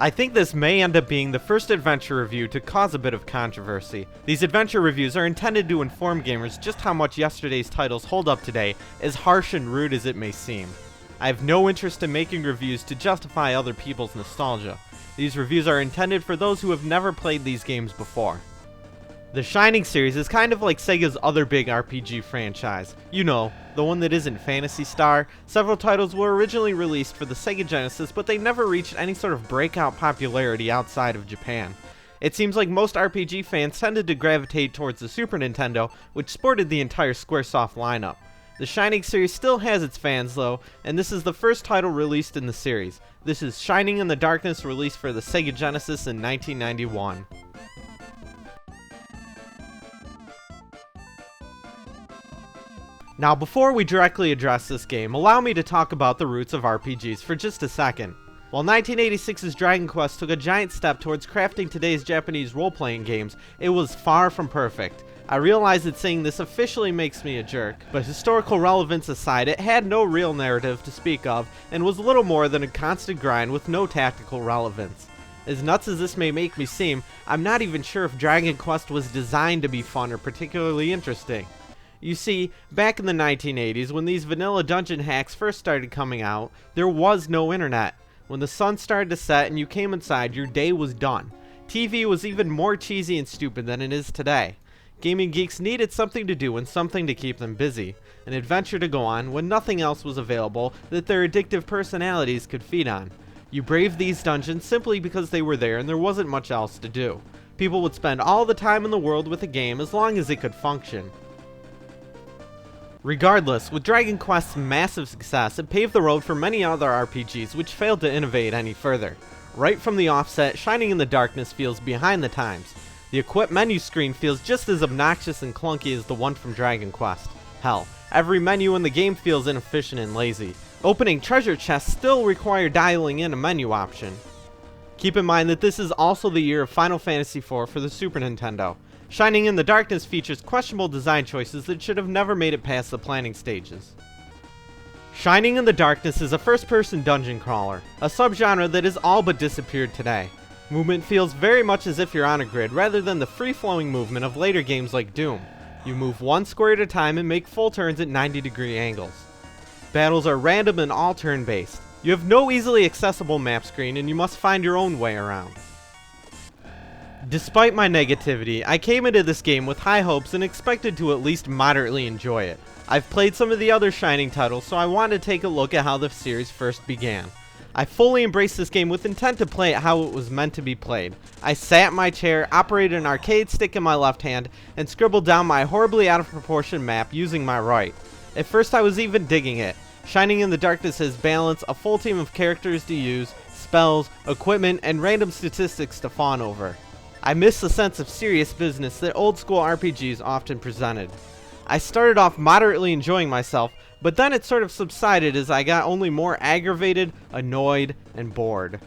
I think this may end up being the first adventure review to cause a bit of controversy. These adventure reviews are intended to inform gamers just how much yesterday's titles hold up today, as harsh and rude as it may seem. I have no interest in making reviews to justify other people's nostalgia. These reviews are intended for those who have never played these games before. The Shining series is kind of like Sega's other big RPG franchise. You know, the one that isn't Phantasy Star. Several titles were originally released for the Sega Genesis, but they never reached any sort of breakout popularity outside of Japan. It seems like most RPG fans tended to gravitate towards the Super Nintendo, which sported the entire Squaresoft lineup. The Shining series still has its fans though, and this is the first title released in the series. This is Shining in the Darkness, released for the Sega Genesis in 1991. Now, before we directly address this game, allow me to talk about the roots of RPGs for just a second. While 1986's Dragon Quest took a giant step towards crafting today's Japanese role-playing games, it was far from perfect. I realize that saying this officially makes me a jerk, but historical relevance aside, it had no real narrative to speak of, and was little more than a constant grind with no tactical relevance. As nuts as this may make me seem, I'm not even sure if Dragon Quest was designed to be fun or particularly interesting. You see, back in the 1980s, when these vanilla dungeon hacks first started coming out, there was no internet. When the sun started to set and you came inside, your day was done. TV was even more cheesy and stupid than it is today. Gaming geeks needed something to do and something to keep them busy, an adventure to go on when nothing else was available that their addictive personalities could feed on. You braved these dungeons simply because they were there and there wasn't much else to do. People would spend all the time in the world with a game as long as it could function. Regardless, with Dragon Quest's massive success, it paved the road for many other RPGs which failed to innovate any further. Right from the offset, Shining in the Darkness feels behind the times. The equip menu screen feels just as obnoxious and clunky as the one from Dragon Quest. Hell, every menu in the game feels inefficient and lazy. Opening treasure chests still require dialing in a menu option. Keep in mind that this is also the year of Final Fantasy IV for the Super Nintendo. Shining in the Darkness features questionable design choices that should have never made it past the planning stages. Shining in the Darkness is a first-person dungeon crawler, a subgenre that has all but disappeared today. Movement feels very much as if you're on a grid rather than the free-flowing movement of later games like Doom. You move one square at a time and make full turns at 90-degree angles. Battles are random and all turn-based. You have no easily accessible map screen and you must find your own way around. Despite my negativity, I came into this game with high hopes and expected to at least moderately enjoy it. I've played some of the other Shining titles, so I wanted to take a look at how the series first began. I fully embraced this game with intent to play it how it was meant to be played. I sat in my chair, operated an arcade stick in my left hand, and scribbled down my horribly out of proportion map using my right. At first I was even digging it. Shining in the Darkness has balance, a full team of characters to use, spells, equipment, and random statistics to fawn over. I miss the sense of serious business that old school RPGs often presented. I started off moderately enjoying myself, but then it sort of subsided as I got only more aggravated, annoyed, and bored.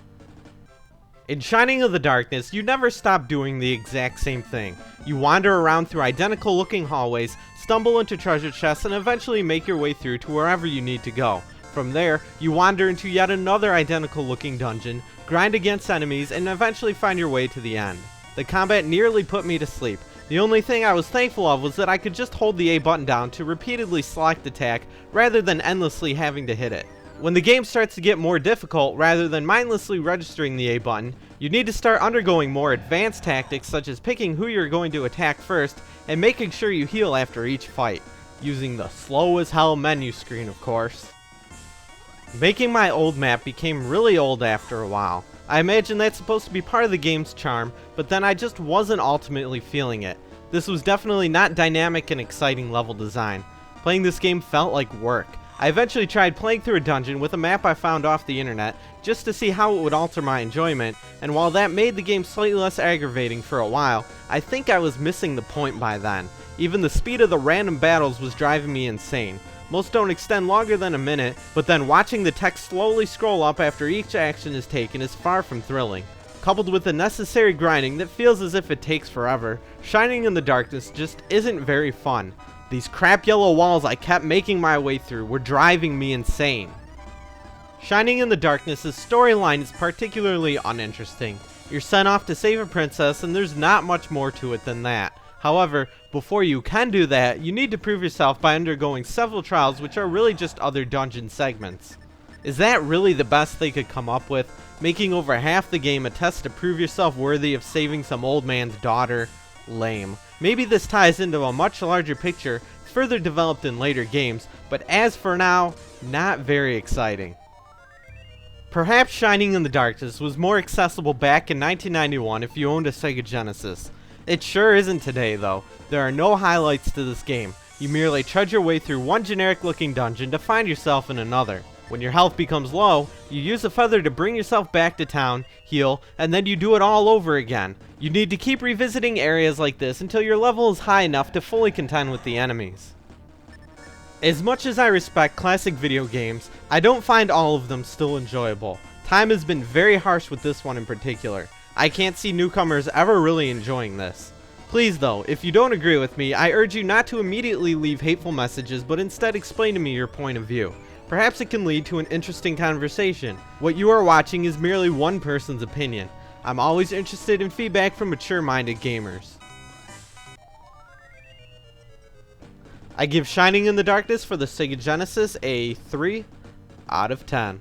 In Shining in the Darkness, you never stop doing the exact same thing. You wander around through identical looking hallways, stumble into treasure chests, and eventually make your way through to wherever you need to go. From there, you wander into yet another identical looking dungeon, grind against enemies, and eventually find your way to the end. The combat nearly put me to sleep. The only thing I was thankful of was that I could just hold the A button down to repeatedly select attack rather than endlessly having to hit it. When the game starts to get more difficult, rather than mindlessly registering the A button, you need to start undergoing more advanced tactics such as picking who you're going to attack first and making sure you heal after each fight, using the slow as hell menu screen of course. Making my old map became really old after a while. I imagine that's supposed to be part of the game's charm, but then I just wasn't ultimately feeling it. This was definitely not dynamic and exciting level design. Playing this game felt like work. I eventually tried playing through a dungeon with a map I found off the internet just to see how it would alter my enjoyment, and while that made the game slightly less aggravating for a while, I think I was missing the point by then. Even the speed of the random battles was driving me insane. Most don't extend longer than a minute, but then watching the text slowly scroll up after each action is taken is far from thrilling. Coupled with the necessary grinding that feels as if it takes forever, Shining in the Darkness just isn't very fun. These crap yellow walls I kept making my way through were driving me insane. Shining in the Darkness' storyline is particularly uninteresting. You're sent off to save a princess and there's not much more to it than that. However, before you can do that, you need to prove yourself by undergoing several trials which are really just other dungeon segments. Is that really the best they could come up with? Making over half the game a test to prove yourself worthy of saving some old man's daughter? Lame. Maybe this ties into a much larger picture, further developed in later games, but as for now, not very exciting. Perhaps Shining in the Darkness was more accessible back in 1991 if you owned a Sega Genesis. It sure isn't today though. There are no highlights to this game. You merely trudge your way through one generic looking dungeon to find yourself in another. When your health becomes low, you use a feather to bring yourself back to town, heal, and then you do it all over again. You need to keep revisiting areas like this until your level is high enough to fully contend with the enemies. As much as I respect classic video games, I don't find all of them still enjoyable. Time has been very harsh with this one in particular. I can't see newcomers ever really enjoying this. Please though, if you don't agree with me, I urge you not to immediately leave hateful messages, but instead explain to me your point of view. Perhaps it can lead to an interesting conversation. What you are watching is merely one person's opinion. I'm always interested in feedback from mature-minded gamers. I give Shining in the Darkness for the Sega Genesis a 3 out of 10.